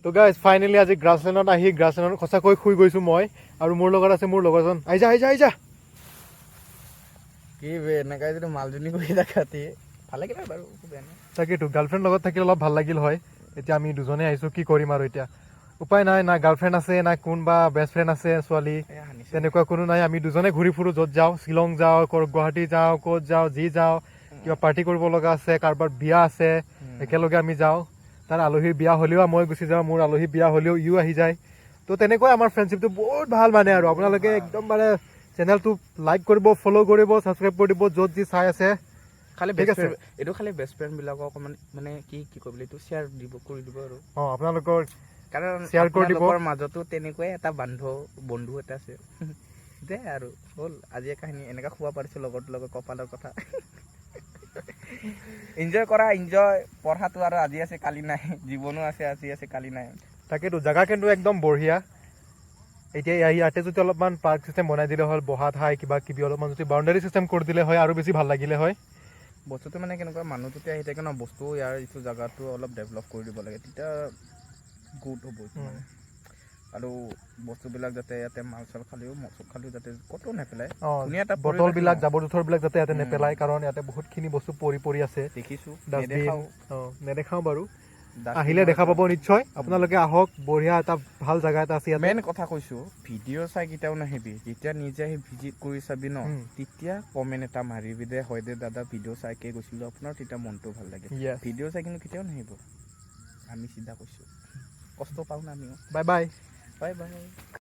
তো guys finally আজি গ্ৰাছলেণ্ডত আহি গ্ৰাছলেণ্ডত সঁচাকৈ শুই গৈছোঁ মই আৰু মোৰ লগত আছে মোৰ লগৰজন আইজা কি বে এনেকৈ যদি মালজনী কৰি থাকাতি ভাল লাগিলে বাৰু তাকেইতো গাৰ্লফ্ৰেণ্ড লগত থাকিলে অলপ ভাল লাগিল হয় এতিয়া আমি দুজনে আহিছোঁ কি কৰিম আৰু এতিয়া উপায় নাই না গাৰ্লফ্ৰেণ্ড আছে না কোনোবা বেষ্ট ফ্ৰেণ্ড আছে ছোৱালী তেনেকুৱা কোনো নাই আমি দুজনে ঘূৰি ফুৰোঁ য'ত যাওঁ শ্বিলং যাওঁ গুৱাহাটী যাওঁ ক'ত যাওঁ যি যাওঁ কিবা পাৰ্টি কৰিব লগা আছে কাৰোবাৰ বিয়া আছে একেলগে আমি যাওঁ তাৰ আলহীৰ বিয়া হ'লেও মই গুচি যাওঁ মোৰ আলহী বিয়া হ'লেও ইও আহি যায় তো তেনেকৈ আমাৰ ফ্ৰেণ্ডশ্বিপটো বহুত ভাল মানে আৰু আপোনালোকে একদম মানে চেনেলটো লাইক কৰিব ফ'ল' কৰিব ছাবস্ক্ৰাইব কৰি দিব য'ত যি চাই আছে খালি ঠিক আছে এইটো খালি বেষ্ট ফ্ৰেণ্ডবিলাকক অকণমান মানে কি কৰিব এইটো শ্বেয়াৰ কৰি দিব আৰু আপোনালোকৰ কাৰণ শ্বেয়াৰ কৰি দিব আপোনালোকৰ মাজতো তেনেকুৱাই এটা বন্ধু এটা আছে দে আৰু হ'ল আজি কাহিনী এনেকৈ শুব পাৰিছোঁ লগৰটোৰ লগত কপালৰ কথা এনজয় কৰা এনজয় পঢ়াটো আৰু আজি আছে কালি নাই জীৱনো আছে আজি আছে কালি নাই তাকেতো জেগা কিন্তু একদম বঢ়িয়া এতিয়া ইয়াতে যদি অলপমান পাৰ্ক চিষ্টেম বনাই দিলে হ'ল বহা ঠাই কিবা কিবি অলপমান যদি বাউণ্ডাৰী চিষ্টেম কৰি দিলে হয় আৰু বেছি ভাল লাগিলে হয় বস্তুটো মানে কেনেকুৱা মানুহ যেতিয়া আহি থাকে ন বস্তু ইয়াৰ এইটো জেগাটো অলপ ডেভেলপ কৰি দিব লাগে তেতিয়া গুড হ'ব মানে আৰু বস্তুবিলাক যাতে ইয়াতে মাল চাল খালেও মচক খালেও যাতে ক'তো নেপেলায় ধুনীয়া এটা বটলবিলাক জাবৰ জোঁথৰবিলাক যাতে ইয়াতে নেপেলায় কাৰণ ইয়াতে বহুতখিনি বস্তু পৰি আছে দেখিছোঁ ডাষ্টবিন নেদেখাওঁ বাৰু আহিলে দেখা পাব নিশ্চয় আপোনালোকে আহক বঢ়িয়া এটা ভাল জেগা এটা আছে মেইন কথা কৈছোঁ ভিডিঅ' চাই কেতিয়াও নাহিবি যেতিয়া নিজে আহি ভিজিট কৰি চাবি ন তেতিয়া কমেণ্ট এটা মাৰিবি দে হয় দে দাদা ভিডিঅ' চাইকে গৈছিলোঁ আপোনাৰ তেতিয়া মনটো ভাল লাগে ভিডিঅ' চাই কিন্তু কেতিয়াও নাহিব আমি চিধা কৈছোঁ কষ্ট পাওঁ না আমিও বাই বাই বাই বাই